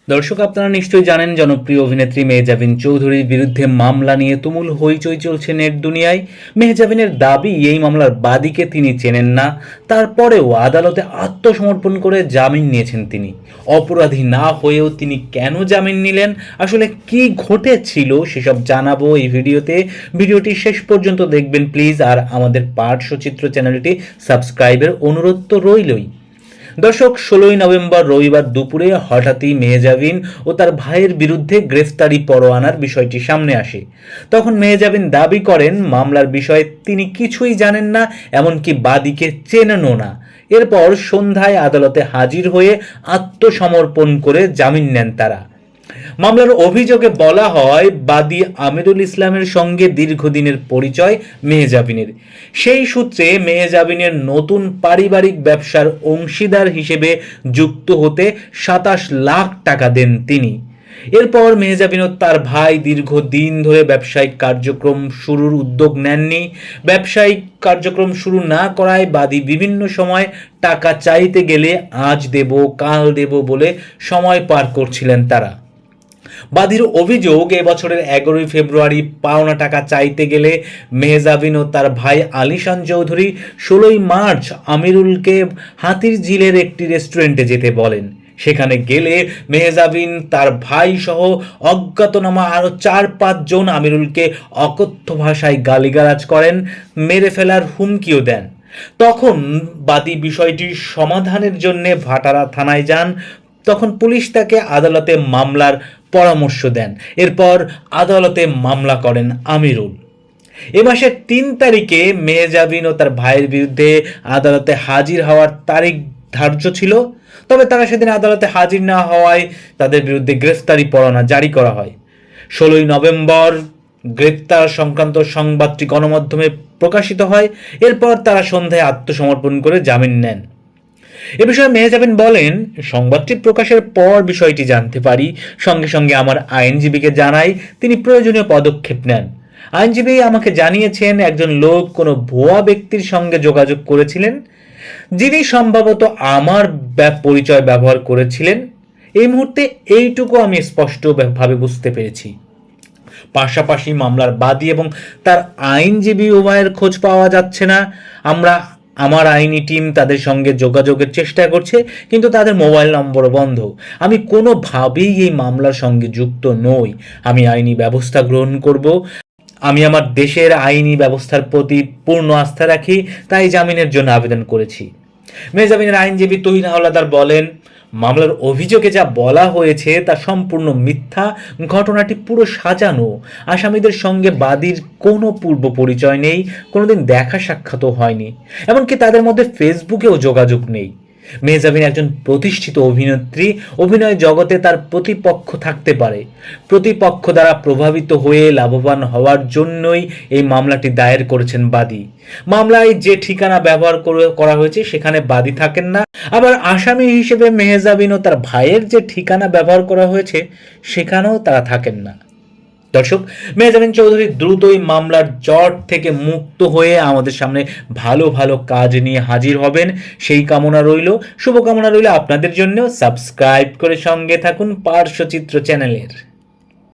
দর্শক, আপনারা নিশ্চয়ই জানেন জনপ্রিয় অভিনেত্রী মেহজাবিন চৌধুরীর বিরুদ্ধে মামলা নিয়ে তুমুল হইচই চলছে নেট দুনিয়ায়। মেহজাবিনের দাবি এই মামলার বাদীকে তিনি চেনেন না, তারপরেও আদালতে আত্মসমর্পণ করে জামিন নিয়েছেন তিনি। অপরাধী না হয়েও তিনি কেন জামিন নিলেন, আসলে কি ঘটেছিল সেসব জানাবো এই ভিডিওতে। ভিডিওটি শেষ পর্যন্ত দেখবেন প্লিজ, আর আমাদের পাঠসচিত্র চ্যানেলটি সাবস্ক্রাইবের অনুরোধ তো রইলই। দর্শক, 16ই নভেম্বর রবিবার দুপুরে হঠাৎই মেহজাবিন ও তার ভাইয়ের বিরুদ্ধে গ্রেফতারি পরোয়ানার বিষয়টি সামনে আসে। তখন মেহজাবিন দাবি করেন মামলার বিষয়ে তিনি কিছুই জানেন না, এমনকি বাদীকে চেনেনও না। এরপর সন্ধ্যায় আদালতে হাজির হয়ে আত্মসমর্পণ করে জামিন নেন তারা। মামলার অভিযোগে বলা হয়, বাদী আমিরুল ইসলামের সঙ্গে দীর্ঘদিনের পরিচয় মেহজাবিনের। সেই সূত্রে মেহজাবিনের নতুন পারিবারিক ব্যবসার অংশীদার হিসেবে যুক্ত হতে 27 লাখ টাকা দেন তিনি। এরপর মেহজাবিন ও তার ভাই দীর্ঘদিন ধরে ব্যবসায়িক কার্যক্রম শুরুর উদ্যোগ নেননি। ব্যবসায়িক কার্যক্রম শুরু না করায় বাদী বিভিন্ন সময় টাকা চাইতে গেলে আজ দেব কাল দেব বলে সময় পার করছিলেন তারা। বাদীর অভিযোগ, এবছরের 11ই ফেব্রুয়ারি পাওনা টাকা চাইতে গেলে মেহজাবিন ও তার ভাই আলিশান চৌধুরী 16ই মার্চ আমিরুলকে হাতির ঝিলের একটি রেস্টুরেন্টে যেতে বলেন। সেখানে গেলে মেহজাবিন তার ভাই সহ অজ্ঞাতনামা আরও 4-5 জন আমিরুলকে অকথ্য ভাষায় গালিগালাজ করেন, মেরে ফেলার হুমকিও দেন। তখন বাদী বিষয়টির সমাধানের জন্য ভাটারা থানায় যান। তখন পুলিশ তাকে আদালতে মামলার পরামর্শ দেন। এরপর আদালতে মামলা করেন আমিরুল। এ মাসের 3 তারিখে মেহজাবিন ও তার ভাইয়ের বিরুদ্ধে আদালতে হাজির হওয়ার তারিখ ধার্য ছিল, তবে তারা সেদিন আদালতে হাজির না হওয়ায় তাদের বিরুদ্ধে গ্রেফতারি পরোয়ানা জারি করা হয়। 16ই নভেম্বর গ্রেপ্তার সংক্রান্ত সংবাদটি গণমাধ্যমে প্রকাশিত হয়। এরপর তারা সন্ধ্যায় আত্মসমর্পণ করে জামিন নেন। এ বিষয়ে মেহজাবিন বলেন, সংবাদটি প্রকাশের পর বিষয়টি জানতে পারি, সঙ্গে সঙ্গে আমার আইনজীবীকে জানাই, তিনি প্রয়োজনীয় পদক্ষেপ নেন। আইনজীবী আমাকে জানিয়েছেন একজন লোক কোনো ভুয়া ব্যক্তির সঙ্গে যোগাযোগ করেছিলেন, যিনি সম্ভবত আমার পরিচয় ব্যবহার করেছিলেন। এই মুহূর্তে এইটুকু আমি স্পষ্টভাবে বুঝতে পেরেছি। পাশাপাশি মামলার বাদী এবং তার আইনজীবী উভয়ের খোঁজ পাওয়া যাচ্ছে না। আমার আইনি টিম তাদের সঙ্গে যোগাযোগের চেষ্টা করছে, কিন্তু তাদের মোবাইল নম্বর বন্ধ। আমি কোনোভাবেই এই মামলার সঙ্গে যুক্ত নই। আমি আইনি ব্যবস্থা গ্রহণ করব। আমি আমার দেশের আইনি ব্যবস্থার প্রতি পূর্ণ আস্থা রাখি, তাই জামিনের জন্য আবেদন করেছি। মেহজাবিনের আইনজীবী তুহিন হাওলাদার বলেন, মামলার অভিযোগে যা বলা হয়েছে তা সম্পূর্ণ মিথ্যা। ঘটনাটি পুরো সাজানো। আসামিদের সঙ্গে বাদীর কোনো পূর্ব পরিচয় নেই, কোনোদিন দেখা সাক্ষাৎও হয়নি, এমনকি তাদের মধ্যে ফেসবুকেও যোগাযোগ নেই। মেহজাবিন একজন প্রতিষ্ঠিত অভিনেত্রী। অভিনয় জগতে তার প্রতিপক্ষ থাকতে পারে। প্রতিপক্ষ দ্বারা প্রভাবিত হয়ে লাভবান হওয়ার জন্যই এই মামলাটি দায়ের করেছেন বাদী। মামলায় যে ঠিকানা ব্যবহার করা হয়েছে সেখানে বাদী থাকেন না, আবার আসামি হিসেবে মেহজাবিন ও তার ভাইয়ের যে ঠিকানা ব্যবহার করা হয়েছে সেখানেও তারা থাকেন না। দর্শক, মেহজাবিন চৌধুরী দ্রুতই মামলার জট থেকে মুক্ত হয়ে আমাদের সামনে ভালো ভালো কাজ নিয়ে হাজির হবেন, সেই কামনা রইল। শুভকামনা রইল আপনাদের জন্য। সাবস্ক্রাইব করে সঙ্গে থাকুন পার্শ্বচিত্র চ্যানেলের।